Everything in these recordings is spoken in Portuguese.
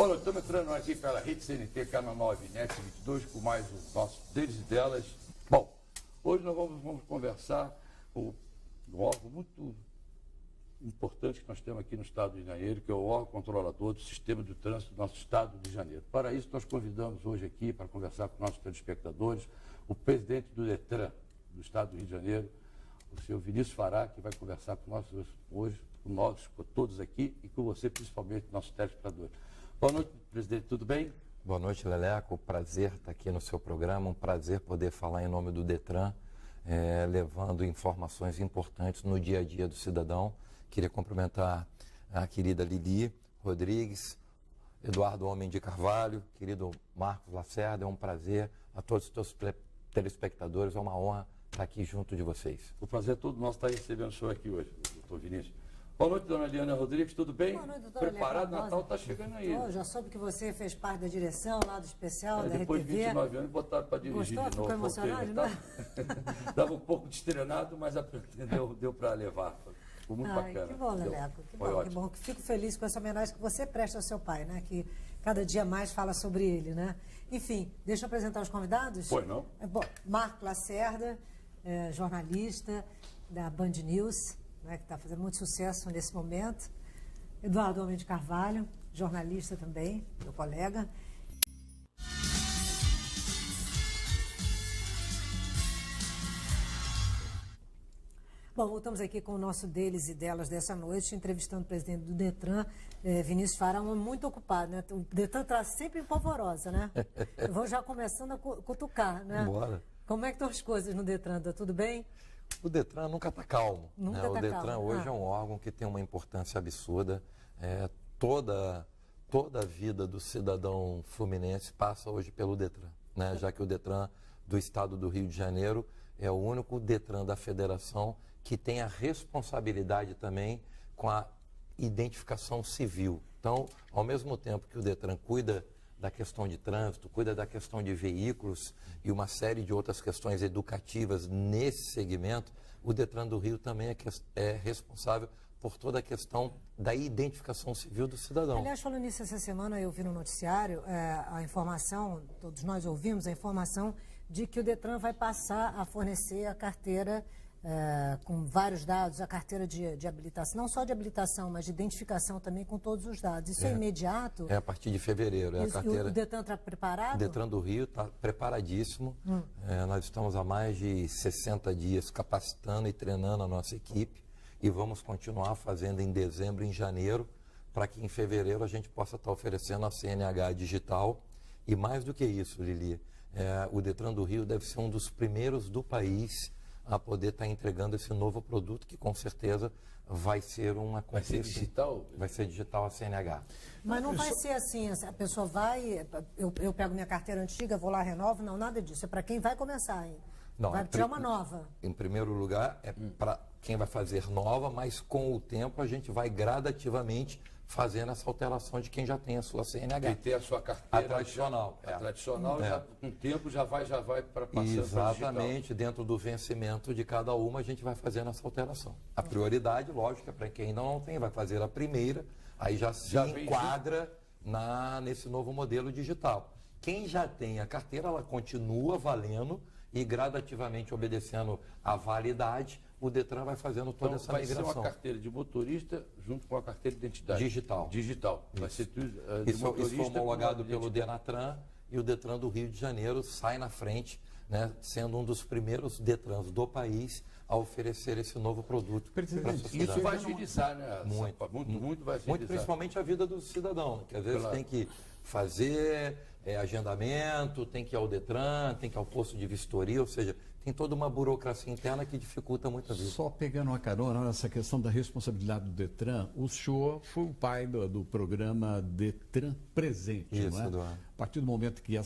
Bom, nós estamos entrando aqui pela Rede CNT, canal 9, NET 22, com mais o nosso deles e delas. Bom, hoje nós vamos conversar com um órgão muito importante que nós temos aqui no Estado de Janeiro, que é o órgão controlador do sistema de trânsito do nosso Estado de Janeiro. Para isso, nós convidamos hoje aqui, para conversar com nossos telespectadores, o presidente do DETRAN do Estado do Rio de Janeiro, o senhor Vinícius Fará, que vai conversar com nós hoje, com todos aqui e com você, principalmente, nossos telespectadores. Boa noite, presidente, tudo bem? Boa noite, Leleco. Prazer estar aqui no seu programa, um prazer poder falar em nome do DETRAN, levando informações importantes no dia a dia do cidadão. Queria cumprimentar a querida Lili Rodrigues, Eduardo Homem de Carvalho, querido Marcos Lacerda, é um prazer. A todos os teus telespectadores, é uma honra estar aqui junto de vocês. O prazer é todo nosso estar recebendo o senhor aqui hoje, doutor Vinícius. Boa noite, dona Eliana Rodrigues, tudo bem? Boa noite, doutora. Preparado, Natal está chegando aí. Já soube que você fez parte da direção lá do especial da Depois de RTV. 29 anos, botaram para dirigir Gostou? de novo. Ficou emocionado, né? Estava um pouco destrenado, mas deu para levar. Ficou muito bacana. Que bom, Leleco. Que Foi bom, ótimo. que bom. Fico feliz com essa homenagem que você presta ao seu pai, né? Que cada dia mais fala sobre ele, né? Enfim, deixa eu apresentar os convidados. Pois não? Bom, Marco Lacerda, jornalista da Band News, né, que está fazendo muito sucesso nesse momento. Eduardo Homem de Carvalho, jornalista também, meu colega. Bom, voltamos aqui com o nosso deles e delas dessa noite, entrevistando o presidente do DETRAN, Vinícius Fará, um homem muito ocupado, né? O DETRAN traz sempre empolvorosa, né? Eu vou já começando a cutucar, né? Bora. Como é que estão as coisas no DETRAN? Tá tudo bem? O DETRAN nunca está calmo. Nunca né? tá O DETRAN calmo. hoje é um órgão que tem uma importância absurda. Toda a vida do cidadão fluminense passa hoje pelo DETRAN, né? Já que o DETRAN do Estado do Rio de Janeiro é o único DETRAN da federação que tem a responsabilidade também com a identificação civil. Então, ao mesmo tempo que o DETRAN cuida da questão de trânsito, cuida da questão de veículos e uma série de outras questões educativas nesse segmento, o DETRAN do Rio também é responsável por toda a questão da identificação civil do cidadão. Aliás, falando nisso, essa semana eu vi no noticiário a informação, todos nós ouvimos a informação de que o DETRAN vai passar a fornecer a carteira com vários dados, a carteira de habilitação, não só de habilitação, mas de identificação também com todos os dados. Isso é imediato? É a partir de fevereiro. Isso, a carteira... O DETRAN está preparado? O DETRAN do Rio está preparadíssimo. Nós estamos há mais de 60 dias capacitando e treinando a nossa equipe e vamos continuar fazendo em dezembro e em janeiro para que em fevereiro a gente possa estar oferecendo a CNH digital. E mais do que isso, Lili, o DETRAN do Rio deve ser um dos primeiros do país a poder estar entregando esse novo produto que com certeza vai ser uma Vai ser digital? Vai ser digital a CNH. Mas não vai ser assim, a pessoa vai, eu pego minha carteira antiga, vou lá, renovo, não, nada disso, é para quem vai começar, hein? Não, vai tirar uma nova. Em primeiro lugar, é para quem vai fazer nova, mas com o tempo a gente vai gradativamente fazendo essa alteração de quem já tem a sua CNH. Quem tem a sua carteira. A tradicional. A tradicional, já, com o tempo, já vai para passando. Exatamente, dentro do vencimento de cada uma, a gente vai fazendo essa alteração. A prioridade, lógico, é para quem ainda não tem, vai fazer a primeira, aí já se enquadra nesse novo modelo digital. Quem já tem a carteira, ela continua valendo e gradativamente obedecendo a validade, o DETRAN vai fazendo toda essa migração. Vai ser uma carteira de motorista junto com a carteira de identidade. Digital. Digital. Vai ser tudo de Isso motorista. foi homologado pelo DENATRAN e o DETRAN do Rio de Janeiro sai na frente, né, sendo um dos primeiros DETRANs do país a oferecer esse novo produto para a sociedade. Isso vai agilizar, né? Muito vai agilizar. Muito, principalmente a vida do cidadão, que às vezes tem que fazer agendamento, tem que ir ao DETRAN, tem que ir ao posto de vistoria, ou seja, tem toda uma burocracia interna que dificulta muito a vida. Só pegando uma carona nessa questão da responsabilidade do DETRAN, o senhor foi o pai do programa DETRAN Presente, isso, não é? Eduardo. A partir do momento que a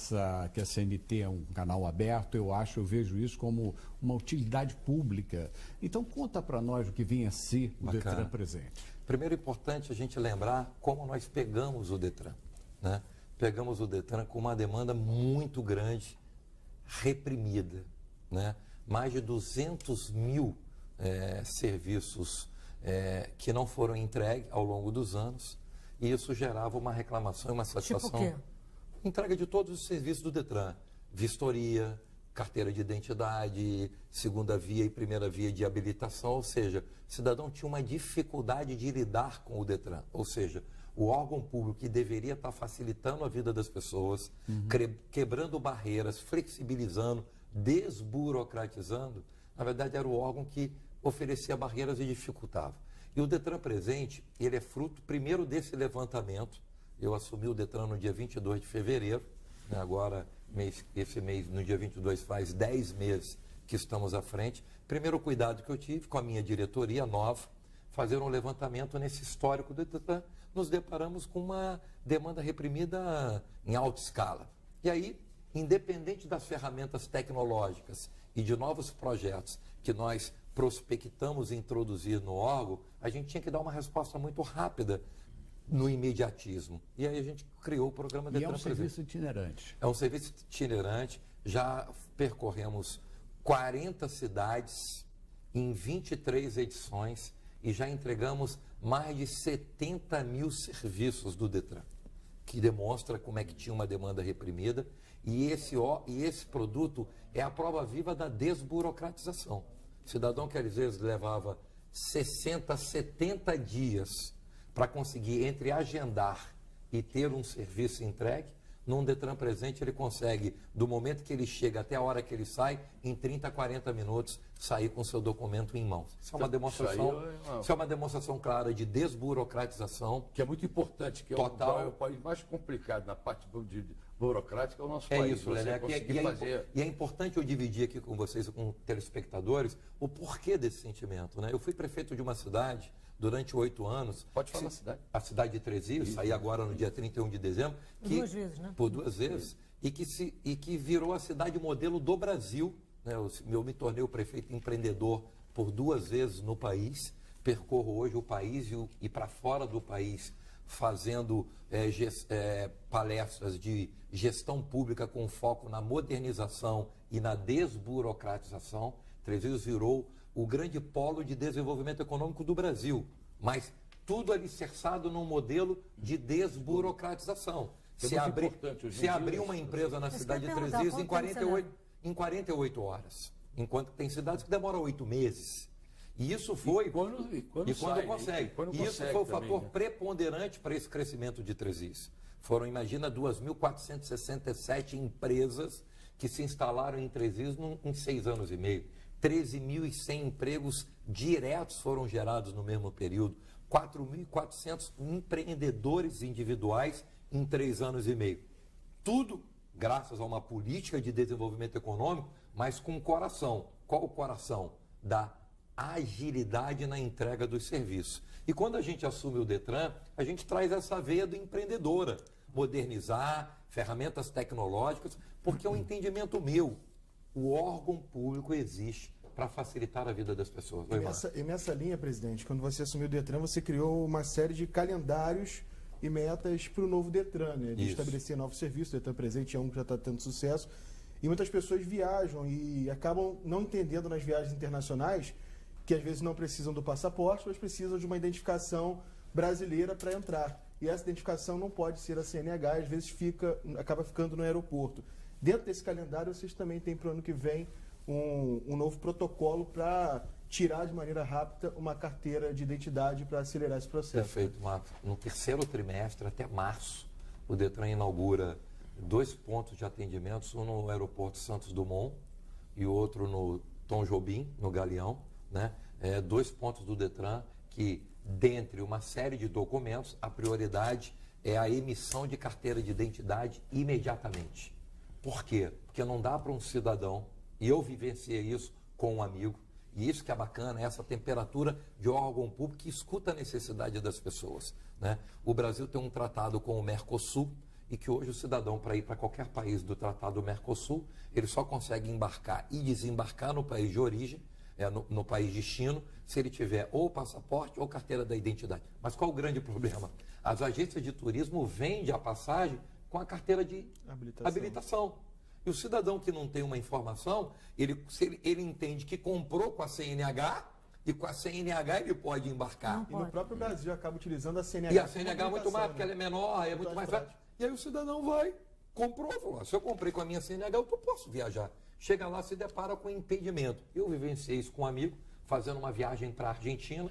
CNT é um canal aberto, eu vejo isso como uma utilidade pública. Então conta para nós o que vem a ser o DETRAN Presente. Primeiro é importante a gente lembrar como nós pegamos o DETRAN, né? Pegamos o DETRAN com uma demanda muito grande, reprimida, né? Mais de 200 mil serviços que não foram entregues ao longo dos anos. e isso gerava uma reclamação e uma satisfação. Tipo o quê? Entrega de todos os serviços do Detran, vistoria, carteira de identidade, segunda via e primeira via de habilitação, ou seja, o cidadão tinha uma dificuldade de lidar com o Detran, ou seja, o órgão público que deveria estar facilitando a vida das pessoas, quebrando barreiras, flexibilizando, desburocratizando, na verdade era o órgão que oferecia barreiras e dificultava. E o Detran Presente, ele é fruto primeiro desse levantamento. Eu assumi o Detran no dia 22 de fevereiro, né? Agora, esse mês, no dia 22, faz 10 meses que estamos à frente. Primeiro cuidado que eu tive com a minha diretoria nova, fazer um levantamento nesse histórico do Detran, nos deparamos com uma demanda reprimida em alta escala. E aí, independente das ferramentas tecnológicas e de novos projetos que nós prospectamos introduzir no órgão, a gente tinha que dar uma resposta muito rápida no imediatismo. E aí a gente criou o programa Detran Presente. E é um serviço itinerante. É um serviço itinerante, já percorremos 40 cidades em 23 edições e já entregamos mais de 70 mil serviços do Detran, que demonstra como é que tinha uma demanda reprimida. E esse produto é a prova viva da desburocratização. O cidadão que às vezes levava 60, 70 dias para conseguir entre agendar e ter um serviço entregue, num Detran Presente ele consegue, do momento que ele chega até a hora que ele sai, em 30, 40 minutos, sair com seu documento em mãos. Isso é uma demonstração clara de desburocratização. Que é muito importante, que Total. é o país mais complicado na parte burocrática, é o nosso É país. isso, Leleco. E é importante eu dividir aqui com vocês, com telespectadores, o porquê desse sentimento, né? Eu fui prefeito de uma cidade durante 8 anos. Pode falar a cidade. A cidade de Três Rios, saí agora no dia 31 de dezembro. Por 2 vezes, né? Por 2 vezes. E que virou a cidade modelo do Brasil. Né? Eu me tornei o prefeito empreendedor por 2 vezes no país. Percorro hoje o país e para fora do país, fazendo palestras de gestão pública com foco na modernização e na desburocratização. Três Rios virou o grande polo de desenvolvimento econômico do Brasil, mas tudo alicerçado num modelo de desburocratização. Se abrir uma empresa na cidade de Três Rios em 48 horas, enquanto tem cidades que demoram 8 meses. E isso foi... Quando consegue. E isso foi o fator preponderante para esse crescimento de Três Rios. Foram, imagina, 2.467 empresas que se instalaram em Três Rios em 6 anos e meio. 13.100 empregos diretos foram gerados no mesmo período. 4.400 empreendedores individuais em 3 anos e meio. Tudo graças a uma política de desenvolvimento econômico, mas com coração. Qual o coração? Da agilidade na entrega dos serviços. E quando a gente assume o Detran, a gente traz essa veia do empreendedora. Modernizar, ferramentas tecnológicas, porque é um entendimento meu. O órgão público existe para facilitar a vida das pessoas. E nessa linha, presidente, quando você assumiu o Detran, você criou uma série de calendários e metas para o novo Detran, né? De estabelecer novos serviços. O Detran Presente é um que já está tendo sucesso. E muitas pessoas viajam e acabam não entendendo nas viagens internacionais que às vezes não precisam do passaporte, mas precisam de uma identificação brasileira para entrar. E essa identificação não pode ser a CNH, às vezes acaba ficando no aeroporto. Dentro desse calendário, vocês também têm para o ano que vem um novo protocolo para tirar de maneira rápida uma carteira de identidade para acelerar esse processo. Perfeito, Marcos. No terceiro trimestre, até março, o Detran inaugura 2 pontos de atendimentos, um no aeroporto Santos Dumont e outro no Tom Jobim, no Galeão, né? 2 pontos do Detran que, dentre uma série de documentos, a prioridade é a emissão de carteira de identidade imediatamente. Por quê? Porque não dá para um cidadão, e eu vivenciei isso com um amigo, e isso que é bacana, essa temperatura de órgão público que escuta a necessidade das pessoas, né? O Brasil tem um tratado com o Mercosul, e que hoje o cidadão, para ir para qualquer país do tratado Mercosul, ele só consegue embarcar e desembarcar no país de origem, no país de destino, se ele tiver ou passaporte ou carteira da identidade. Mas qual o grande problema? As agências de turismo vendem a passagem com a carteira de habilitação. E o cidadão que não tem uma informação, ele entende que comprou com a CNH e com a CNH ele pode embarcar. E no próprio Brasil acaba utilizando a CNH. E a CNH é muito mais, porque ela é né? menor, é muito mais fácil. E aí o cidadão vai, comprou, falou, se eu comprei com a minha CNH, eu posso viajar. Chega lá, se depara com impedimento. Eu vivenciei isso com um amigo, fazendo uma viagem para a Argentina.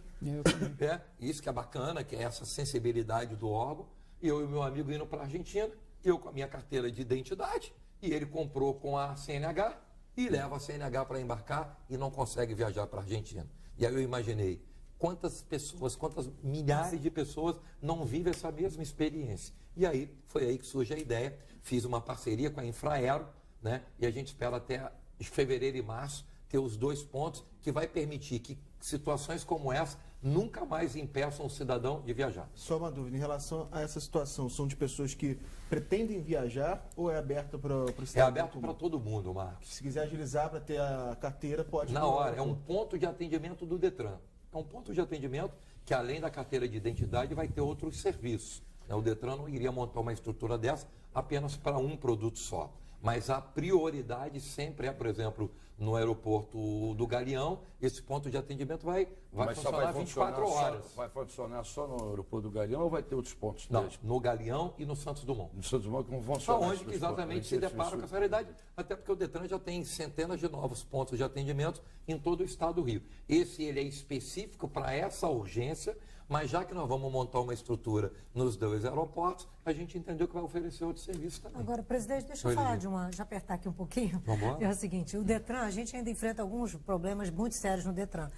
Isso que é bacana, que é essa sensibilidade do órgão. E eu e meu amigo indo para a Argentina, eu com a minha carteira de identidade, e ele comprou com a CNH, e leva a CNH para embarcar e não consegue viajar para a Argentina. E aí eu imaginei, quantas pessoas, quantas milhares de pessoas não vivem essa mesma experiência. E aí, foi aí que surge a ideia, fiz uma parceria com a Infraero, né? E a gente espera até fevereiro e março ter os 2 pontos que vai permitir que situações como essa nunca mais impeçam o cidadão de viajar. Só uma dúvida, em relação a essa situação, são de pessoas que pretendem viajar ou é aberto para o cidadão? É aberto para todo mundo, Marcos. Se quiser agilizar para ter a carteira, pode... Na hora, é um ponto de atendimento do Detran. É um ponto de atendimento que, além da carteira de identidade, vai ter outros serviços. O Detran não iria montar uma estrutura dessa apenas para um produto só. Mas a prioridade sempre é, por exemplo, no aeroporto do Galeão, esse ponto de atendimento vai funcionar 24 horas. Vai funcionar só no aeroporto do Galeão ou vai ter outros pontos? Não, no Galeão e no Santos Dumont. No Santos Dumont, como vão funcionar? Onde que exatamente se depara com essa realidade, até porque o Detran já tem centenas de novos pontos de atendimento em todo o estado do Rio. Ele é específico para essa urgência, mas já que nós vamos montar uma estrutura nos 2 aeroportos, a gente entendeu que vai oferecer outro serviço também. Agora, presidente, deixa eu falar de uma... Já apertar aqui um pouquinho. Vamos lá? É o seguinte, o Detran, a gente ainda enfrenta alguns problemas muito sérios no Detran.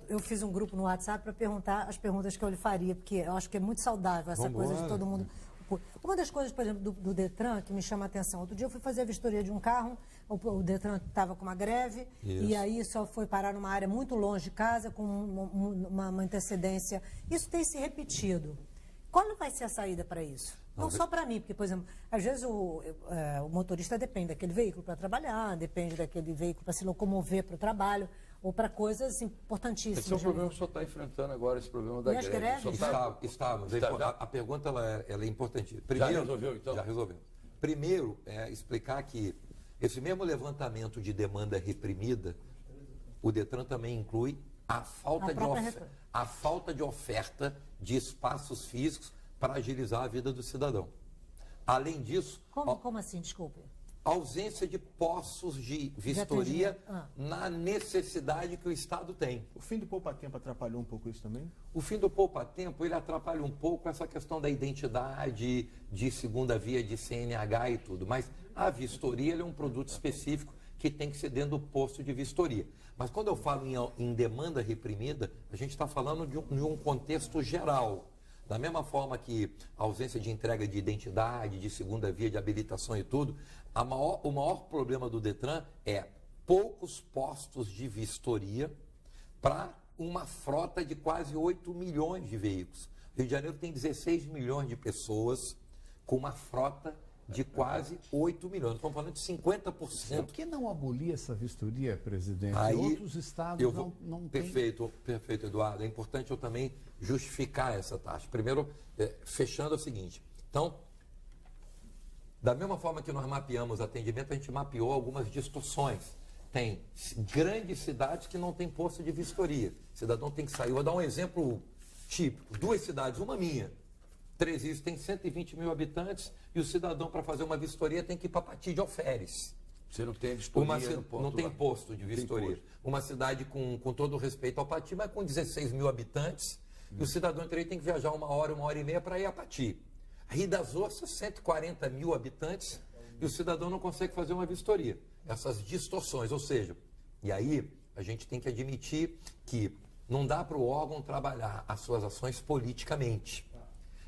Eu fiz um grupo no WhatsApp para perguntar as perguntas que eu lhe faria, porque eu acho que é muito saudável essa coisa de todo mundo... Uma das coisas, por exemplo, do Detran que me chama a atenção, outro dia eu fui fazer a vistoria de um carro, o Detran estava com uma greve, e aí só foi parar numa área muito longe de casa, com uma antecedência. Isso tem se repetido. Qual vai ser a saída para isso? Não só para mim, porque, por exemplo, às vezes o motorista depende daquele veículo para trabalhar, depende daquele veículo para se locomover para o trabalho, ou para coisas importantíssimas. Esse é o problema que o senhor está enfrentando agora, esse problema da greve. Estávamos. A pergunta ela é importante. Já resolveu, então? Já resolveu. Primeiro, explicar que esse mesmo levantamento de demanda reprimida, o Detran também inclui a falta de oferta de espaços físicos para agilizar a vida do cidadão. Além disso... Como assim? Desculpe. Ausência de postos de vistoria na necessidade que o Estado tem. O fim do poupa-tempo atrapalhou um pouco isso também? O fim do poupa-tempo, ele atrapalha um pouco essa questão da identidade, de segunda via, de CNH e tudo. Mas a vistoria ele é um produto específico que tem que ser dentro do posto de vistoria. Mas quando eu falo em demanda reprimida, a gente está falando de um contexto geral. Da mesma forma que a ausência de entrega de identidade, de segunda via, de habilitação e tudo, o maior problema do Detran é poucos postos de vistoria para uma frota de quase 8 milhões de veículos. O Rio de Janeiro tem 16 milhões de pessoas com uma frota de quase 8 milhões. Estamos falando de 50%. Por que não abolir essa vistoria, presidente? Aí, outros estados não têm. Perfeito, Eduardo. É importante eu também justificar essa taxa. Primeiro, fechando é o seguinte. Então, da mesma forma que nós mapeamos atendimento, a gente mapeou algumas distorções. Tem grandes cidades que não tem posto de vistoria. O cidadão tem que sair. Vou dar um exemplo típico. 2 cidades, uma minha. Três tem 120 mil habitantes e o cidadão, para fazer uma vistoria, tem que ir para Pati de Alferes. Você não tem vistoria não tem posto de vistoria. Uma cidade com todo o respeito ao Pati, mas com 16 mil habitantes, e o cidadão tem que viajar 1 hora, 1h30 para ir a Pati. Rio das Ostras, 140 mil habitantes, e o cidadão não consegue fazer uma vistoria. Essas distorções, ou seja, e aí a gente tem que admitir que não dá para o órgão trabalhar as suas ações politicamente.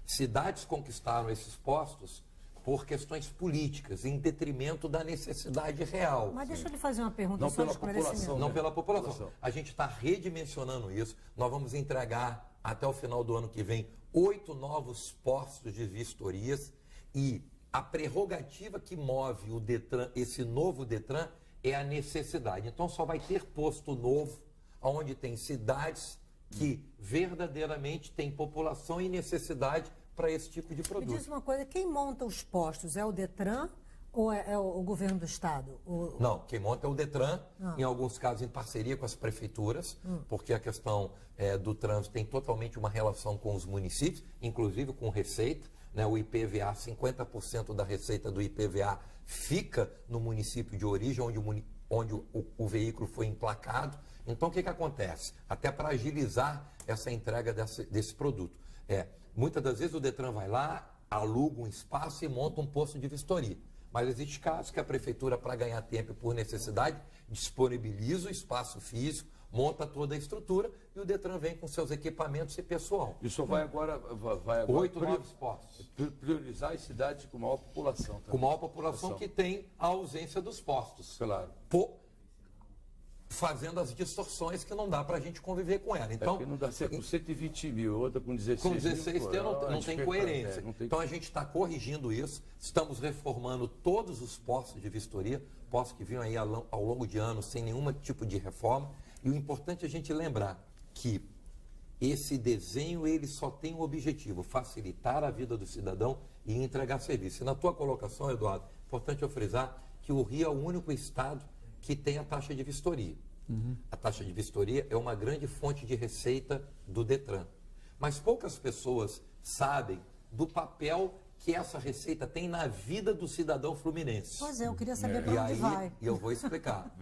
Cidades conquistaram esses postos por questões políticas, em detrimento da necessidade real. Mas deixa eu lhe fazer uma pergunta Não só pela de esclarecimento. população. Não pela população. A gente está redimensionando isso. Nós vamos entregar até o final do ano que vem 8 novos postos de vistorias, e a prerrogativa que move o Detran, esse novo Detran, é a necessidade. Então só vai ter posto novo onde tem cidades que verdadeiramente têm população e necessidade para esse tipo de Me produto. diz uma coisa, quem monta os postos é o Detran Ou é o governo do estado? Não, quem monta é o Detran, em alguns casos em parceria com as prefeituras, porque a questão do trânsito tem totalmente uma relação com os municípios, inclusive com receita, né? O IPVA, 50% da receita do IPVA fica no município de origem, onde o veículo foi emplacado. Então, o que acontece? Até para agilizar essa entrega desse produto. Muitas das vezes o Detran vai lá, aluga um espaço e monta um posto de vistoria. Mas existe casos que a prefeitura, para ganhar tempo e por necessidade, disponibiliza o espaço físico, monta toda a estrutura e o Detran vem com seus equipamentos e pessoal. Isso vai agora 8 novos postos. Priorizar as cidades com maior população. Também. Com maior população que tem a ausência dos postos. Claro. Fazendo as distorções que não dá para a gente conviver com ela. Então, não dá certo com 120 mil, outra com 16 com 16 mil. Não tem coerência. Então a gente está corrigindo isso, estamos reformando todos os postos de vistoria, postos que vinham aí ao longo de anos sem nenhum tipo de reforma. E o importante é a gente lembrar que esse desenho ele só tem o objetivo, facilitar a vida do cidadão e entregar serviço. E na tua colocação, Eduardo, é importante eu frisar que o Rio é o único estado que tem a taxa de vistoria. A taxa de vistoria é uma grande fonte de receita do Detran. Mas poucas pessoas sabem do papel que essa receita tem na vida do cidadão fluminense. Pois é, eu queria saber para onde vai. E eu vou explicar.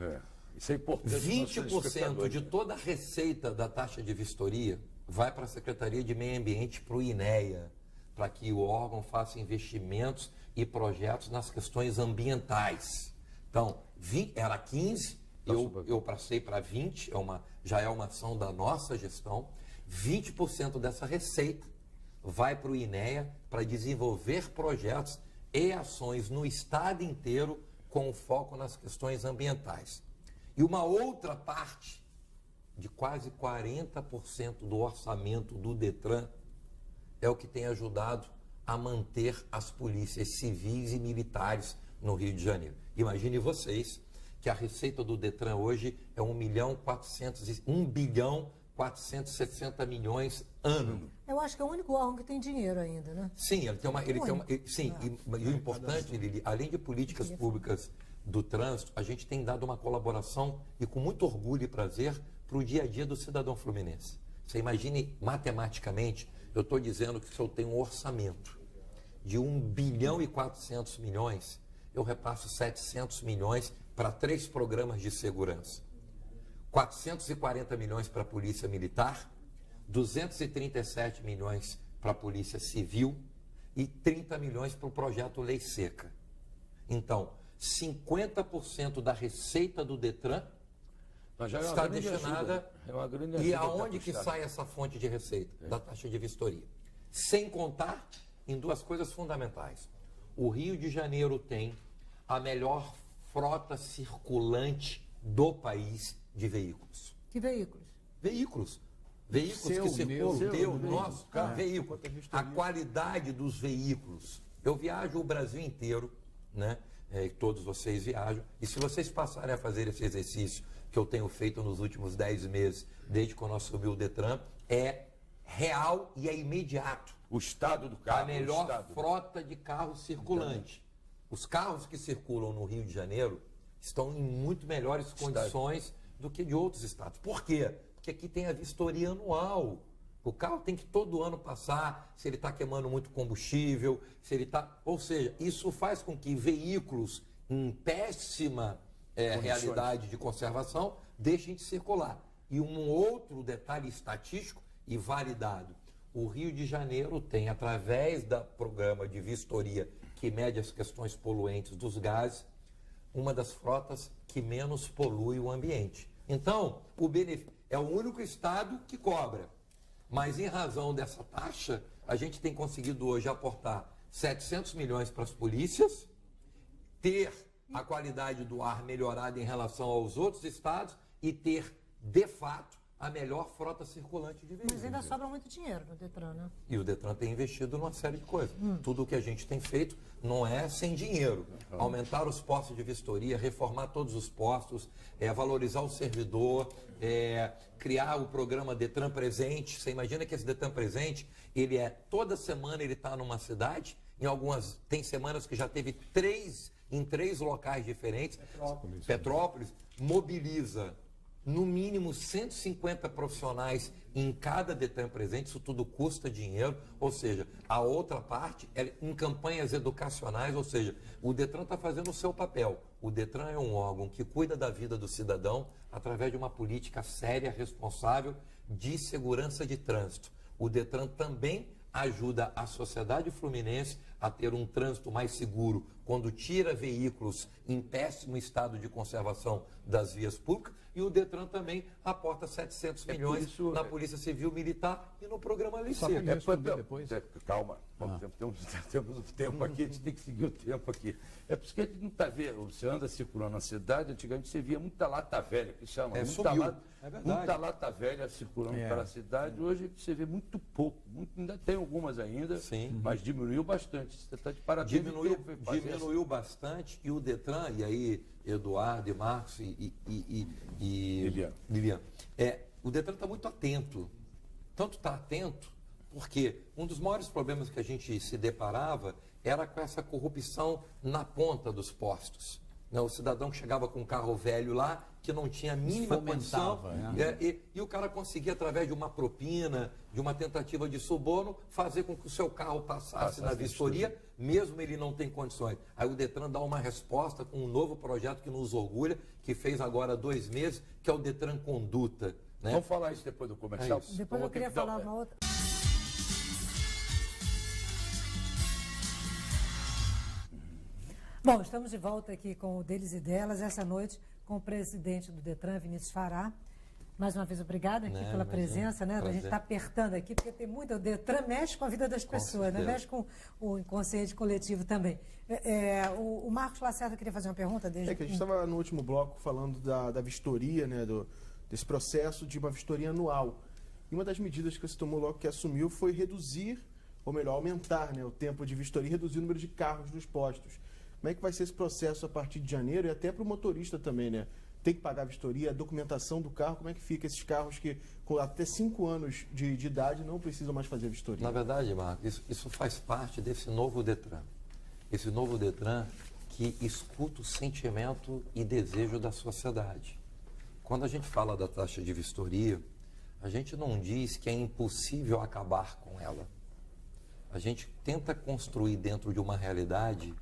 Isso é importante. 20% de toda a receita da taxa de vistoria vai para a Secretaria de Meio Ambiente, para o INEA, para que o órgão faça investimentos e projetos nas questões ambientais. Então, era 15, eu passei para 20, já é uma ação da nossa gestão. 20% dessa receita vai para o INEA para desenvolver projetos e ações no estado inteiro com foco nas questões ambientais. E uma outra parte, de quase 40% do orçamento do Detran, é o que tem ajudado a manter as polícias civis e militares no Rio de Janeiro. Imagine vocês que a receita do Detran hoje é 1 bilhão 460 milhões ano. Eu acho que é o único órgão que tem dinheiro ainda, né? Sim, e o importante, Lili, além de políticas públicas do trânsito, a gente tem dado uma colaboração e com muito orgulho e prazer para o dia a dia do cidadão fluminense. Você imagine matematicamente, eu estou dizendo que se eu tenho um orçamento de 1 bilhão e 400 milhões, eu repasso 700 milhões para 3 programas de segurança. 440 milhões para a Polícia Militar, 237 milhões para a Polícia Civil e 30 milhões para o projeto Lei Seca. Então, 50% da receita do Detran está destinada. E aonde que sai essa fonte de receita? Da taxa de vistoria. Sem contar em 2 coisas fundamentais. O Rio de Janeiro tem a melhor frota circulante do país de veículos. Que veículos? Veículos que circulam, nosso veículo. A qualidade dos veículos. Eu viajo o Brasil inteiro, né? Todos vocês viajam. E se vocês passarem a fazer esse exercício que eu tenho feito nos últimos 10 meses, desde que nós subiu o Detran, é real e é imediato. O estado do carro. A melhor frota de carros circulante. Os carros que circulam no Rio de Janeiro estão em muito melhores condições do que de outros estados. Por quê? Porque aqui tem a vistoria anual. O carro tem que todo ano passar se ele está queimando muito combustível, se ele está... Ou seja, isso faz com que veículos em péssima realidade de conservação deixem de circular. E um outro detalhe estatístico e validado. O Rio de Janeiro tem, através do programa de vistoria que mede as questões poluentes dos gases, uma das frotas que menos polui o ambiente. Então, é o único estado que cobra. Mas em razão dessa taxa, a gente tem conseguido hoje aportar 700 milhões para as polícias, ter a qualidade do ar melhorada em relação aos outros estados e ter, de fato, a melhor frota circulante de veículos. Mas ainda sobra muito dinheiro no Detran, né? E o Detran tem investido numa série de coisas. Tudo o que a gente tem feito não é sem dinheiro. Aumentar os postos de vistoria, reformar todos os postos, valorizar o servidor, criar o programa Detran Presente. Você imagina que esse Detran Presente, toda semana ele está numa cidade tem semanas que já teve em três locais diferentes. Petrópolis mobiliza no mínimo 150 profissionais em cada Detran presente, isso tudo custa dinheiro, ou seja, a outra parte é em campanhas educacionais, ou seja, o Detran está fazendo o seu papel. O Detran é um órgão que cuida da vida do cidadão através de uma política séria, responsável de segurança de trânsito. O Detran também ajuda a sociedade fluminense a ter um trânsito mais seguro quando tira veículos em péssimo estado de conservação das vias públicas, e o Detran também aporta 700 milhões na Polícia Civil Militar e no programa Lei Seca. Calma, temos o tempo aqui, a gente tem que seguir o tempo aqui. É por isso que a gente não está vendo, você anda circulando na cidade, antigamente você via muita lata velha, que chama, muita lata velha circulando pela cidade, hoje você vê muito pouco, ainda tem algumas ainda, mas diminuiu bastante. Você está de parabéns. Diminuiu bastante, e o Detran, e aí Eduardo e Marcos e Lilian, o Detran está muito atento. Tanto está atento, porque um dos maiores problemas que a gente se deparava era com essa corrupção na ponta dos postos. O cidadão que chegava com um carro velho lá, que não tinha a mínima condição, e o cara conseguia, através de uma propina, de uma tentativa de suborno, fazer com que o seu carro passasse na vistoria, mesmo ele não tem condições. Aí o Detran dá uma resposta com um novo projeto que nos orgulha, que fez agora 2 meses, que é o Detran Conduta. Né? Vamos falar isso depois do comercial? Depois eu queria falar uma outra... Bom, estamos de volta aqui com o Deles e Delas, essa noite com o presidente do Detran, Vinícius Fará. Mais uma vez, obrigada aqui pela presença, né? A gente está apertando aqui, porque tem muito... O Detran mexe com a vida das pessoas, né? Mexe com o inconsciente coletivo também. O Marcos Lacerda queria fazer uma pergunta desde... Que a gente estava no último bloco falando da vistoria, né? Desse processo de uma vistoria anual. E uma das medidas que você tomou logo que assumiu foi reduzir, ou melhor, aumentar, né, o tempo de vistoria e reduzir o número de carros nos postos. Como é que vai ser esse processo a partir de janeiro, e até para o motorista também, né? Tem que pagar a vistoria, a documentação do carro, como é que fica esses carros que com até 5 anos de idade não precisam mais fazer a vistoria? Na verdade, Marcos, isso faz parte desse novo Detran. Esse novo Detran que escuta o sentimento e desejo da sociedade. Quando a gente fala da taxa de vistoria, a gente não diz que é impossível acabar com ela. A gente tenta construir dentro de uma realidade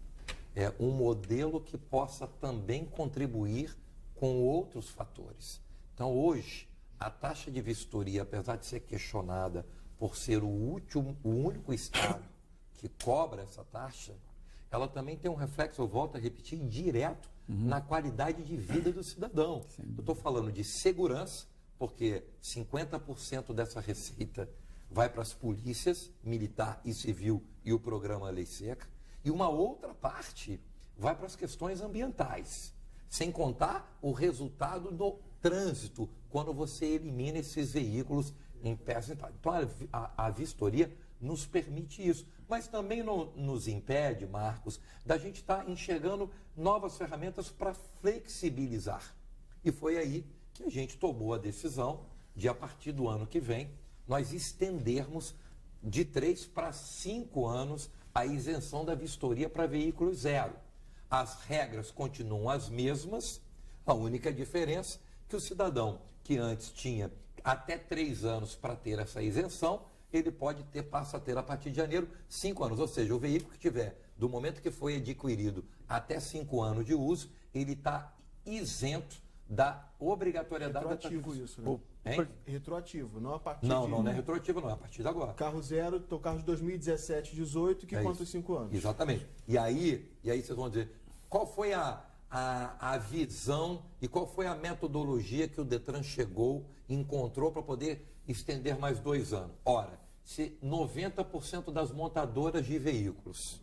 um modelo que possa também contribuir com outros fatores. Então, hoje, a taxa de vistoria, apesar de ser questionada por ser o único estado que cobra essa taxa, ela também tem um reflexo, eu volto a repetir, direto na qualidade de vida do cidadão. Eu estou falando de segurança, porque 50% dessa receita vai para as polícias, militar e civil, e o programa Lei Seca, e uma outra parte vai para as questões ambientais, sem contar o resultado do trânsito, quando você elimina esses veículos em péssimo estado. Então, a vistoria nos permite isso, mas também não nos impede, Marcos, da gente estar enxergando novas ferramentas para flexibilizar. E foi aí que a gente tomou a decisão de, a partir do ano que vem, nós estendermos de 3 para 5 anos a isenção da vistoria para veículos zero. As regras continuam as mesmas, a única diferença é que o cidadão que antes tinha até 3 anos para ter essa isenção, ele passa a ter a partir de janeiro 5 anos. Ou seja, o veículo que tiver, do momento que foi adquirido até 5 anos de uso, ele está isento da obrigatoriedade da taxa. Retroativo isso, né? Retroativo, não a partir não é retroativo, não, é a partir de agora. Carro zero, então carro de 2017, 18, que conta os 5 anos. Exatamente. E aí vocês vão dizer, qual foi a visão e qual foi a metodologia que o Detran encontrou para poder estender mais 2 anos? Ora, se 90% das montadoras de veículos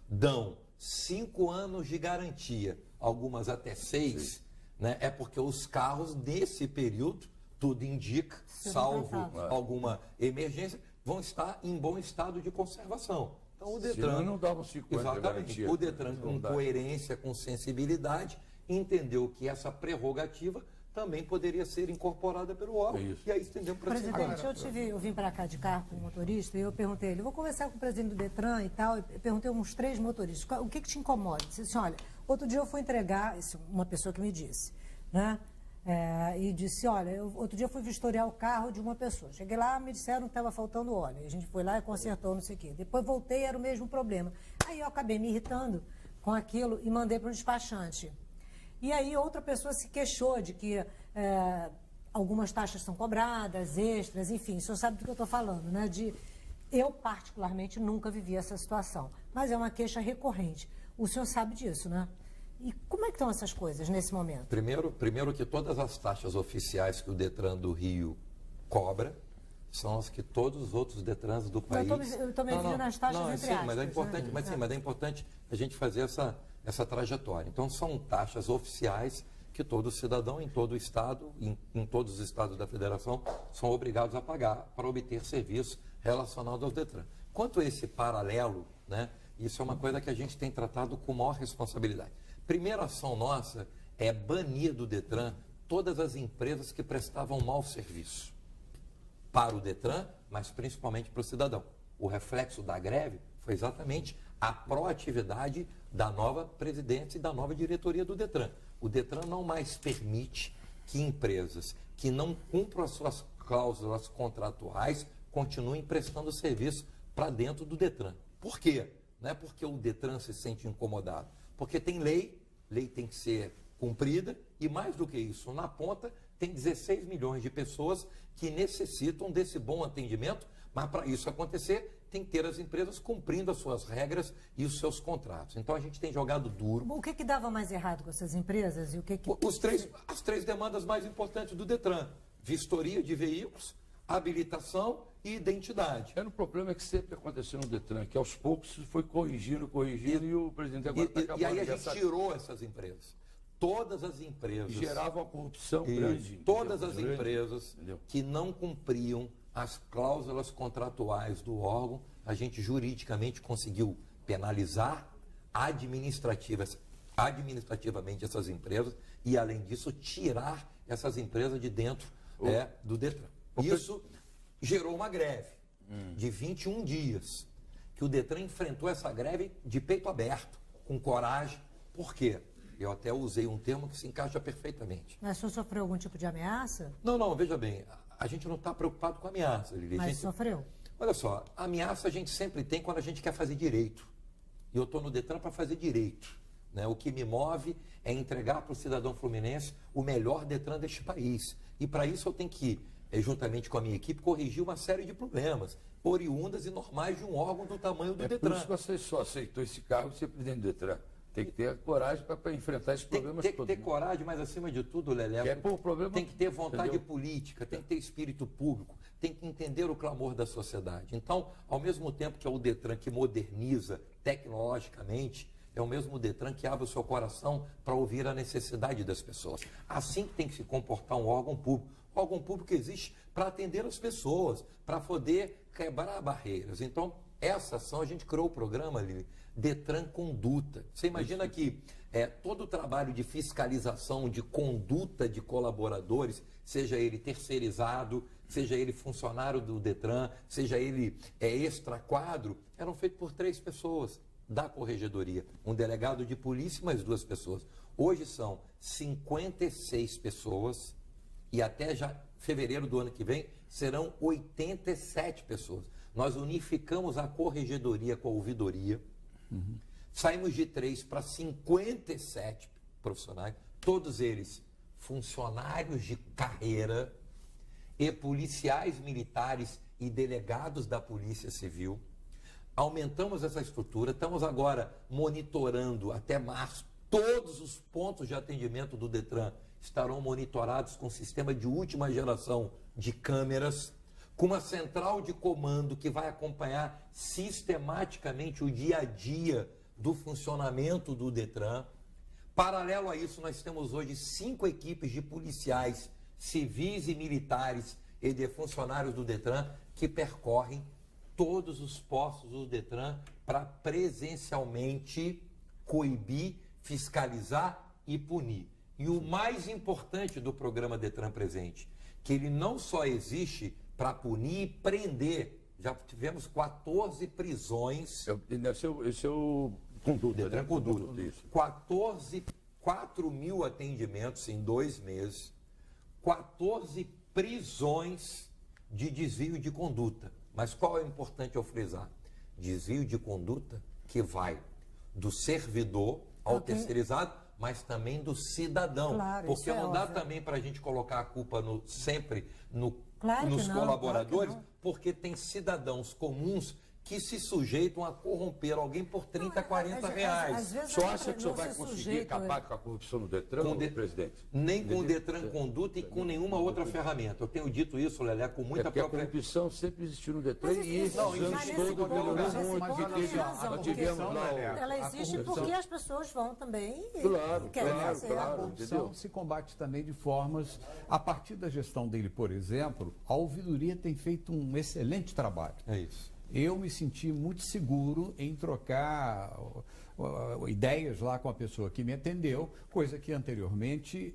dão 5 anos de garantia, algumas até 6, né, é porque os carros nesse período, tudo indica, salvo alguma emergência, vão estar em bom estado de conservação. Então o Detran não dava 5 anos de garantia. O Detran, com coerência, com sensibilidade, entendeu que essa prerrogativa também poderia ser incorporada pelo órgão. Isso. E aí estendemos para Presidente, eu vim para cá de carro com o motorista e eu perguntei a ele, eu vou conversar com o presidente do Detran e tal, eu perguntei a uns 3 motoristas, o que te incomoda? Ele disse assim, olha, outro dia eu fui entregar, isso, uma pessoa que me disse, né? E disse, olha, outro dia eu fui vistoriar o carro de uma pessoa. Cheguei lá, me disseram que estava faltando óleo. A gente foi lá e consertou, não sei o quê. Depois voltei, era o mesmo problema. Aí eu acabei me irritando com aquilo e mandei para o despachante. E aí outra pessoa se queixou de que algumas taxas são cobradas, extras, enfim, o senhor sabe do que eu estou falando, né? Eu, particularmente, nunca vivi essa situação. Mas é uma queixa recorrente. O senhor sabe disso, né? E como é que estão essas coisas nesse momento? Primeiro que todas as taxas oficiais que o Detran do Rio cobra são as que todos os outros Detrans do país... Eu estou me referindo nas taxas entre aspas. Mas é importante, né? mas é importante a gente fazer essa trajetória. Então, são taxas oficiais que todo cidadão em todo o estado, em todos os estados da federação, são obrigados a pagar para obter serviços relacionados ao Detran. Quanto a esse paralelo, né, isso é uma coisa que a gente tem tratado com maior responsabilidade. Primeira ação nossa é banir do Detran todas as empresas que prestavam mau serviço para o Detran, mas principalmente para o cidadão. O reflexo da greve foi exatamente a proatividade da nova presidência e da nova diretoria do Detran. O Detran não mais permite que empresas que não cumpram as suas cláusulas contratuais continuem prestando serviço para dentro do Detran. Por quê? Não é porque o Detran se sente incomodado, porque tem lei tem que ser cumprida e, mais do que isso, na ponta tem 16 milhões de pessoas que necessitam desse bom atendimento, mas para isso acontecer tem que ter as empresas cumprindo as suas regras e os seus contratos. Então a gente tem jogado duro. O que dava mais errado com essas empresas e o que... As 3 demandas mais importantes do Detran: vistoria de veículos, habilitação e identidade. Era um problema que sempre aconteceu no Detran, que aos poucos foi corrigindo e o presidente agora está acabando. E aí a gente tirou essas empresas. Todas as empresas... Geravam uma corrupção grande. Todas as empresas que não cumpriam as cláusulas contratuais do órgão, a gente juridicamente conseguiu penalizar administrativamente essas empresas e, além disso, tirar essas empresas de dentro do Detran. Isso gerou uma greve de 21 dias, que o Detran enfrentou essa greve de peito aberto, com coragem. Por quê? Eu até usei um termo que se encaixa perfeitamente. Mas o senhor sofreu algum tipo de ameaça? Não, veja bem, a gente não está preocupado com ameaça, Lili. Mas sofreu? Olha só, ameaça a gente sempre tem quando a gente quer fazer direito. E eu estou no Detran para fazer direito. Né? O que me move é entregar para o cidadão fluminense o melhor Detran deste país. E para isso eu tenho que, juntamente com a minha equipe, corrigir uma série de problemas oriundas e normais de um órgão do tamanho do Detran. Por isso que você só aceitou esse cargo de ser presidente do Detran. Tem que ter coragem para enfrentar esses problemas todos. Tem que ter coragem, mas acima de tudo, Lelé, tem que ter vontade política, tem que ter espírito público, tem que entender o clamor da sociedade. Então, ao mesmo tempo que é o Detran que moderniza tecnologicamente, é o mesmo Detran que abre o seu coração para ouvir a necessidade das pessoas. Assim que tem que se comportar um órgão público. O órgão público existe para atender as pessoas, para poder quebrar barreiras. Então, essa ação, a gente criou o programa ali, Detran Conduta. Você imagina que todo o trabalho de fiscalização, de conduta de colaboradores, seja ele terceirizado, seja ele funcionário do Detran, seja ele extra-quadro, eram feitos por 3 pessoas da corregedoria. Um delegado de polícia e mais 2 pessoas. Hoje são 56 pessoas e até já fevereiro do ano que vem serão 87 pessoas. Nós unificamos a corregedoria com a ouvidoria. Saímos de 3 para 57 profissionais, todos eles funcionários de carreira e policiais militares e delegados da Polícia Civil. Aumentamos essa estrutura, estamos agora monitorando até março. Todos os pontos de atendimento do Detran estarão monitorados com sistema de última geração de câmeras, com uma central de comando que vai acompanhar sistematicamente o dia a dia do funcionamento do Detran. Paralelo a isso, nós temos hoje 5 equipes de policiais, civis e militares e de funcionários do Detran que percorrem todos os postos do Detran para presencialmente coibir, fiscalizar e punir. E o mais importante do programa Detran Presente, que ele não só existe para punir e prender. Já tivemos 14 prisões. Esse é o conduta, Detran né? Conduta. Isso. 4 mil atendimentos em 2 meses, 14 prisões de desvio de conduta. Mas qual é o importante eu frisar? Desvio de conduta que vai do servidor ao terceirizado, mas também do cidadão. Claro, porque isso é não dá óbvio. também para a gente colocar a culpa sempre Claro que nos não, colaboradores, claro que não. porque tem cidadãos comuns que se sujeitam a corromper alguém por 30, 40 reais. Às vezes O senhor não acha que o senhor se vai conseguir sujeita, acabar com a corrupção no Detran, presidente? Nem com o Detran Conduta e com nenhuma outra ferramenta. Eu tenho dito isso, Lelé, com É muita porque a própria... corrupção sempre existiu no Detran Mas e esses não, anos mas nesse todos ponto, melhorou nesse muito. ponto porque tem razão, nós porque tivemos lá ela existe porque as pessoas vão também e Claro, querem claro, fazer. claro. A corrupção entendeu? se combate também de formas. A partir da gestão dele, por exemplo, a ouvidoria tem feito um excelente trabalho. É isso. Eu me senti muito seguro em trocar ideias lá com a pessoa que me atendeu, coisa que anteriormente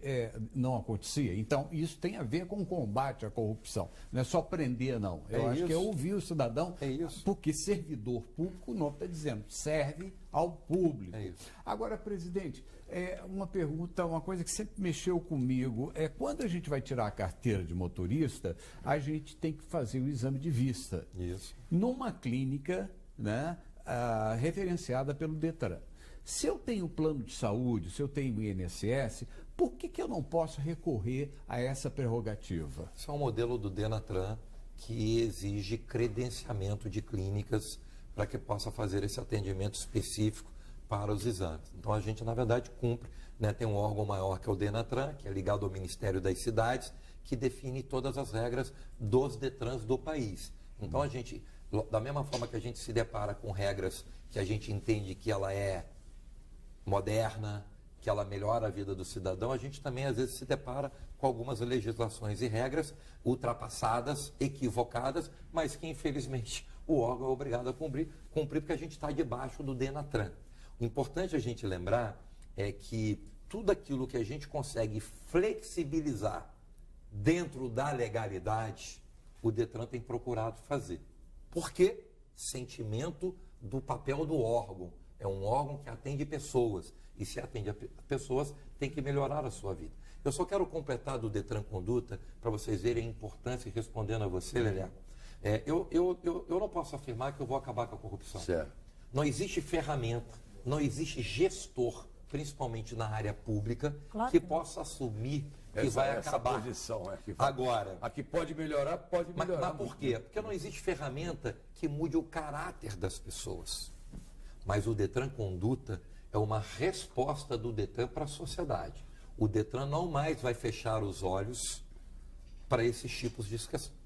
não acontecia. Então, isso tem a ver com o combate à corrupção. Não é só prender, não. Eu acho que é ouvir o cidadão, porque servidor público, não está dizendo, serve ao público. É isso. Agora, presidente, uma pergunta, uma coisa que sempre mexeu comigo, quando a gente vai tirar a carteira de motorista, a gente tem que fazer o exame de vista. Isso. Numa clínica, né, referenciada pelo Detran. Se eu tenho plano de saúde, se eu tenho INSS, por que eu não posso recorrer a essa prerrogativa? Esse é um modelo do Denatran que exige credenciamento de clínicas para que possa fazer esse atendimento específico para os exames. Então, a gente, na verdade, cumpre, né, tem um órgão maior que é o Denatran, que é ligado ao Ministério das Cidades, que define todas as regras dos Detrans do país. Então, a gente, da mesma forma que a gente se depara com regras que a gente entende que ela é moderna, que ela melhora a vida do cidadão, a gente também às vezes se depara com algumas legislações e regras ultrapassadas, equivocadas, mas que infelizmente o órgão é obrigado a cumprir porque a gente está debaixo do Denatran. O importante a gente lembrar é que tudo aquilo que a gente consegue flexibilizar dentro da legalidade, o Detran tem procurado fazer. Por quê? Sentimento do papel do órgão. É um órgão que atende pessoas. E se atende a pessoas, tem que melhorar a sua vida. Eu só quero completar do Detran Conduta, para vocês verem a importância, e respondendo a você, Leleco. Eu não posso afirmar que eu vou acabar com a corrupção. Certo. Não existe ferramenta, não existe gestor, principalmente na área pública, Claro que que não. possa assumir que vai essa acabar. posição que vai. Agora, A que pode melhorar, pode melhorar. mas por quê? Porque não existe ferramenta que mude o caráter das pessoas. Mas o Detran Conduta é uma resposta do Detran para a sociedade. O Detran não mais vai fechar os olhos para esses tipos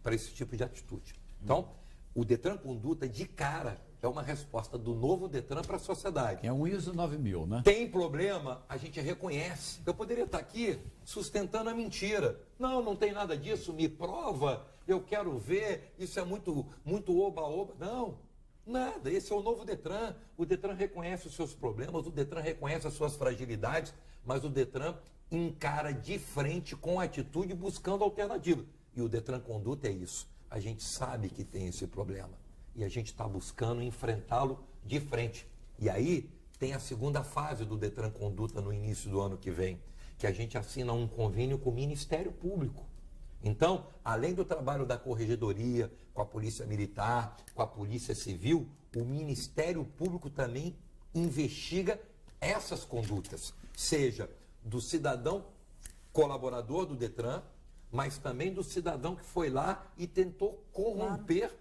para esse tipo de atitude. Então, o Detran Conduta, de cara, é uma resposta do novo Detran para a sociedade. É um ISO 9000, né? Tem problema, a gente reconhece. Eu poderia estar aqui sustentando a mentira. Não, não tem nada disso, me prova, eu quero ver, isso é muito oba-oba. Não, nada, esse é o novo Detran. O Detran reconhece os seus problemas, o Detran reconhece as suas fragilidades, mas o Detran encara de frente com atitude buscando alternativa. E o Detran Conduta é isso. A gente sabe que tem esse problema e a gente está buscando enfrentá-lo de frente. E aí tem a segunda fase do Detran Conduta no início do ano que vem, que a gente assina um convênio com o Ministério Público. Então, além do trabalho da Corregedoria, com a Polícia Militar, com a Polícia Civil, o Ministério Público também investiga essas condutas, seja do cidadão colaborador do Detran, mas também do cidadão que foi lá e tentou corromper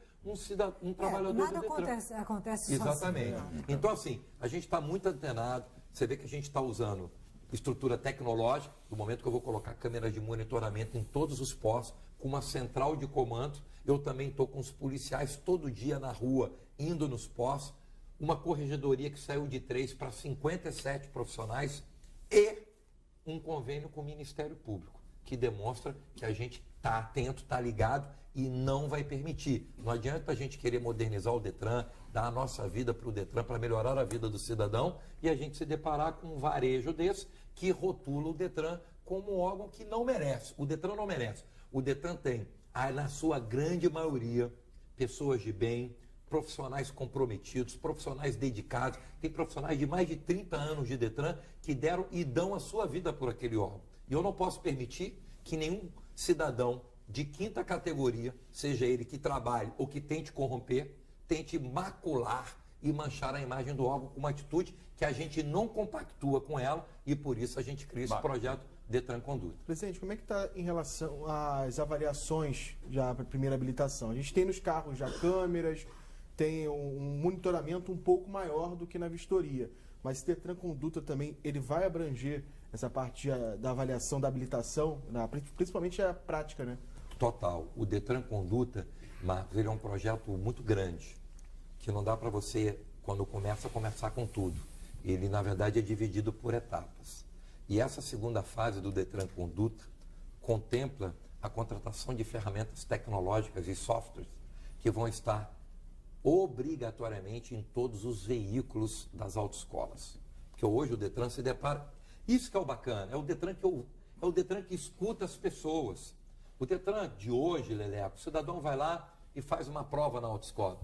um trabalhador nada do Detran. acontece Exatamente. sozinho. Então, assim, a gente está muito antenado. Você vê que a gente está usando estrutura tecnológica, no momento que eu vou colocar câmeras de monitoramento em todos os postos, com uma central de comando. Eu também estou com os policiais todo dia na rua, indo nos postos. Uma corregedoria que saiu de 3 para 57 profissionais e um convênio com o Ministério Público, que demonstra que a gente está atento, está ligado e não vai permitir. Não adianta a gente querer modernizar o Detran, dar a nossa vida para o Detran, para melhorar a vida do cidadão, e a gente se deparar com um varejo desse que rotula o Detran como um órgão que não merece. O Detran não merece. O Detran tem, na sua grande maioria, pessoas de bem, profissionais comprometidos, profissionais dedicados. Tem profissionais de mais de 30 anos de Detran que deram e dão a sua vida por aquele órgão. E eu não posso permitir que nenhum cidadão de quinta categoria, seja ele que trabalhe ou que tente corromper, tente macular e manchar a imagem do órgão com uma atitude que a gente não compactua com ela e por isso a gente cria esse projeto Detran Conduta. Presidente, como é que está em relação às avaliações já para a primeira habilitação? A gente tem nos carros já câmeras, tem um monitoramento um pouco maior do que na vistoria, mas esse Detran Conduta também, ele vai abranger essa parte da avaliação da habilitação, principalmente a prática, né? Total. O Detran Conduta, Marcos, ele é um projeto muito grande, que não dá para você, quando começa, conversar com tudo. Ele, na verdade, é dividido por etapas. E essa segunda fase do Detran Conduta contempla a contratação de ferramentas tecnológicas e softwares que vão estar obrigatoriamente em todos os veículos das autoescolas. Porque hoje o Detran se depara... Isso que é o bacana, é o Detran que escuta as pessoas. O Detran de hoje, Leleco, o cidadão vai lá e faz uma prova na autoescola.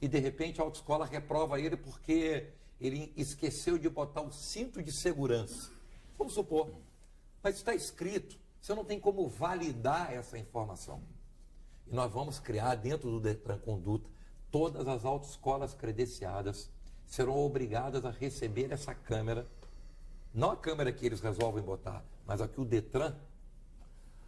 E de repente a autoescola reprova ele porque ele esqueceu de botar o cinto de segurança. Vamos supor. Mas está escrito, você não tem como validar essa informação. E nós vamos criar dentro do Detran Conduta, todas as autoescolas credenciadas serão obrigadas a receber essa câmera, não a câmera que eles resolvem botar, mas a que o Detran...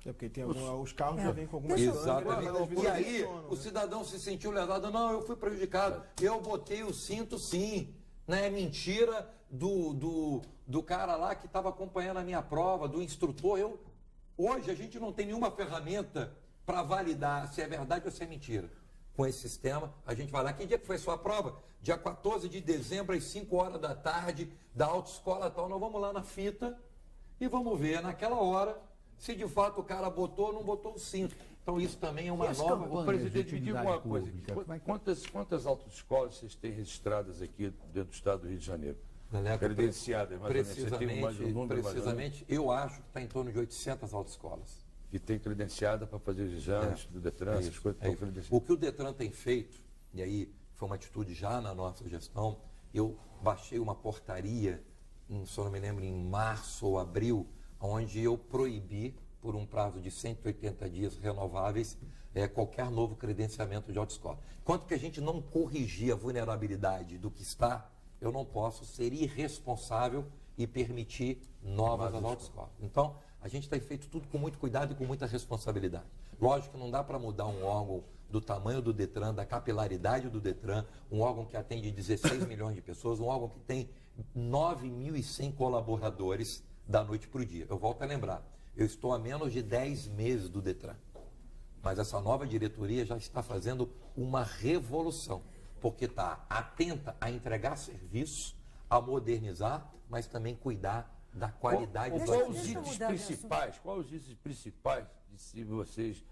É porque tem os carros já vêm com algumas Exatamente. câmeras, E aí o cidadão se sentiu lesado. Não, eu fui prejudicado. Eu botei o cinto sim. Não é mentira do cara lá que estava acompanhando a minha prova, do instrutor. Hoje a gente não tem nenhuma ferramenta para validar se é verdade ou se é mentira. Com esse sistema, a gente vai lá. Que dia que foi a sua prova? Dia 14 de dezembro, às 5 horas da tarde, da autoescola tal. Nós vamos lá na fita e vamos ver naquela hora se de fato o cara botou ou não botou o cinto. Então isso também é uma nova... O presidente, me diga uma coisa aqui. Quantas autoescolas vocês têm registradas aqui dentro do estado do Rio de Janeiro? Credenciadas, mais ou menos. Você tem mais um número, precisamente, eu acho que está em torno de 800 autoescolas. Que tem credenciada para fazer os exames do Detran, essas coisas. O que o Detran tem feito, e aí foi uma atitude já na nossa gestão, eu baixei uma portaria, se eu não me lembro, em março ou abril, onde eu proibi, por um prazo de 180 dias renováveis, qualquer novo credenciamento de autoescola. Enquanto que a gente não corrigir a vulnerabilidade do que está, eu não posso ser irresponsável e permitir novas autoescolas. Então, a gente tem feito tudo com muito cuidado e com muita responsabilidade. Lógico que não dá para mudar um órgão do tamanho do Detran, da capilaridade do Detran, um órgão que atende 16 milhões de pessoas, um órgão que tem 9.100 colaboradores da noite para o dia. Eu volto a lembrar, eu estou há menos de 10 meses do Detran, mas essa nova diretoria já está fazendo uma revolução, porque está atenta a entregar serviços, a modernizar, mas também cuidar da qualidade do Quais os itens principais de se vocês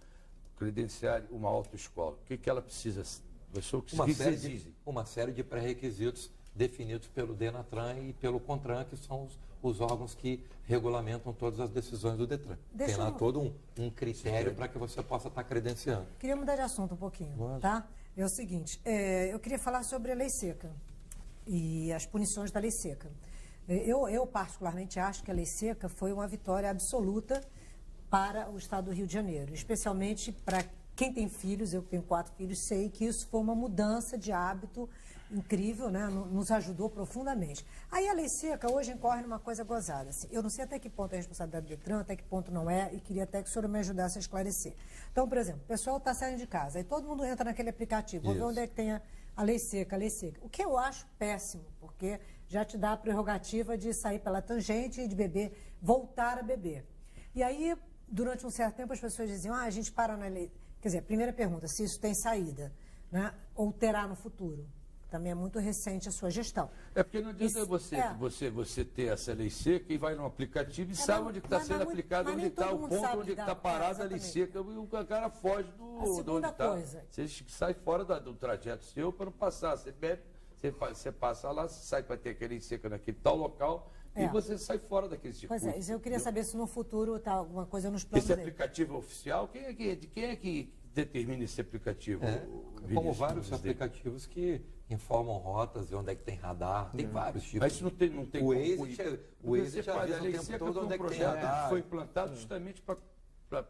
credenciarem uma autoescola? O que ela precisa? Uma série de pré-requisitos definidos pelo Denatran e pelo CONTRAN, que são os órgãos que regulamentam todas as decisões do Detran. Tem lá todo um critério para que você possa estar credenciando. Queria mudar de assunto um pouquinho, tá? É o seguinte, eu queria falar sobre a lei seca e as punições da lei seca. Eu particularmente acho que a lei seca foi uma vitória absoluta para o estado do Rio de Janeiro, especialmente para quem tem filhos. Eu tenho 4 filhos, sei que isso foi uma mudança de hábito incrível, né? Nos ajudou profundamente. Aí a lei seca hoje incorre numa coisa gozada. Assim, eu não sei até que ponto é responsabilidade do Detran, até que ponto não é, e queria até que o senhor me ajudasse a esclarecer. Então, por exemplo, o pessoal está saindo de casa, aí todo mundo entra naquele aplicativo, vou ver onde é que tem a lei seca, a lei seca. O que eu acho péssimo, porque já te dá a prerrogativa de sair pela tangente e de beber, voltar a beber. E aí, durante um certo tempo, as pessoas diziam, a gente para na lei... Quer dizer, primeira pergunta, se isso tem saída, né? Ou terá no futuro. Também é muito recente a sua gestão. É porque não adianta você ter essa lei seca e vai no aplicativo e sabe onde está sendo aplicado, onde está o ponto, onde está parada a lei seca, e o cara foge de onde está. Você sai fora do trajeto seu para não passar. Você bebe, você passa lá, você sai para ter aquela lei seca naquele tal local É. E você sai fora daquele circuito. Pois é, isso eu queria entendeu? saber se no futuro está alguma coisa nos planos Esse dele. aplicativo oficial, quem é que determina esse aplicativo? Como Vinícius? vários aplicativos que informam rotas e onde é que tem radar, tem vários tipos. Mas isso não tem O como Waze ir. o Você Waze te faz avisa a o lei tempo seca, todo foi um onde é que tem projeto radar. que foi implantado justamente para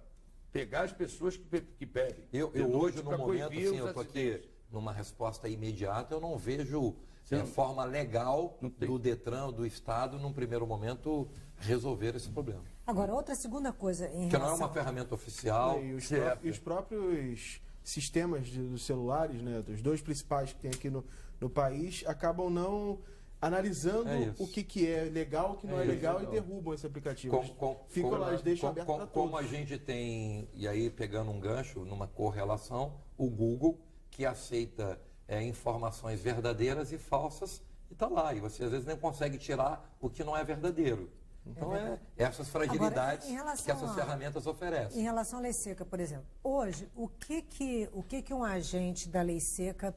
pegar as pessoas que bebem. Eu De hoje, noite, no pra momento, coibir assim, os eu estou acidentes. aqui numa resposta imediata, eu não vejo Você não- forma legal Não tem. do Detran, do Estado, num primeiro momento, resolver esse problema. Agora, outra segunda coisa em Porque não é relação... uma ferramenta oficial. E os, certo. e os próprios sistemas dos celulares, né, dos dois principais que tem aqui no país, acabam não analisando É isso. o que é legal, o que não é, isso. legal e derrubam esse aplicativo. Ficam como- lá, eles deixam aberto para todos. como a gente tem, e aí pegando um gancho, numa correlação, o Google, que aceita informações verdadeiras e falsas, e está lá. E você às vezes nem consegue tirar o que não é verdadeiro. Então, essas fragilidades em relação que essas a- ferramentas oferecem. Em relação à lei seca, por exemplo, hoje, o que um agente da lei seca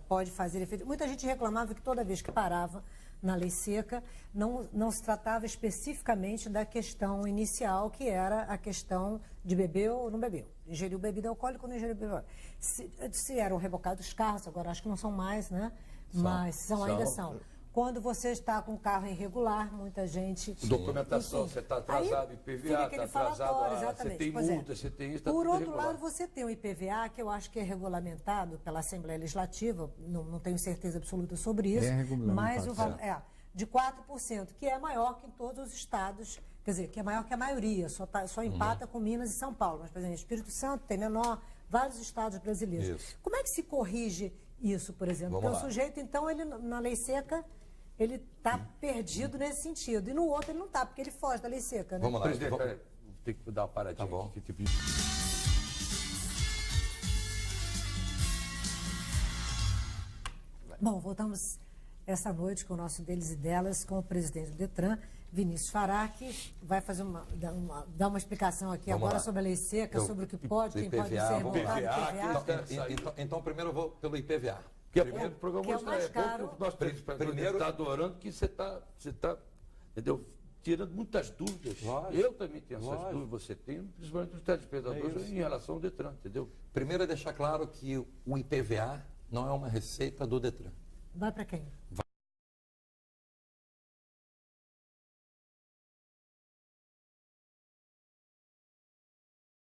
pode fazer? Muita gente reclamava que toda vez que parava na lei seca, não se tratava especificamente da questão inicial, que era a questão de beber ou não beber. Ingeriu bebida alcoólica ou não ingeriu bebida alcoólica. Se eram revocados os carros, agora acho que não são mais, né? Mas ainda são. Quando você está com o carro irregular, muita gente... Documentação, Enfim, você está atrasado, aí IPVA, fica aquele está atrasado, falatório, você exatamente. tem Pois é. multa, você tem isso, está Por tudo outro regular. lado, você tem o IPVA, que eu acho que é regulamentado pela Assembleia Legislativa, não tenho certeza absoluta sobre isso, É regulamentado, mas o valor de 4%, que é maior que em todos os estados, quer dizer, que é maior que a maioria, só empata com Minas e São Paulo. Mas, por exemplo, Espírito Santo tem menor, vários estados brasileiros. Isso. Como é que se corrige isso, por exemplo? Vamos Porque lá. o sujeito, então, ele na lei seca, ele está perdido nesse sentido. E no outro ele não está, porque ele foge da lei seca, né? Vamos lá. Presidente, peraí, vou ter que dar uma paradinha Tá bom. aqui. Tipo... Bom, voltamos essa noite com o nosso Deles e Delas, com o presidente do Detran, Vinícius Fará, que vai fazer dar uma explicação aqui Vamos agora lá. sobre a lei seca, sobre o que pode, quem pode IPVA, ser vamos remontado, lá. IPVA. Então, primeiro eu vou pelo IPVA. Que é Primeiro- bom, o programa que é o hoje mais é bom, caro. que o nosso Primeiro- presidente está adorando que você está, entendeu? Tirando muitas dúvidas. Lógico. Eu também tenho essas Lógico. dúvidas, você tem, principalmente os telespectadores, em relação ao Detran, entendeu? Primeiro é deixar claro que o IPVA não é uma receita do Detran. Vai para quem?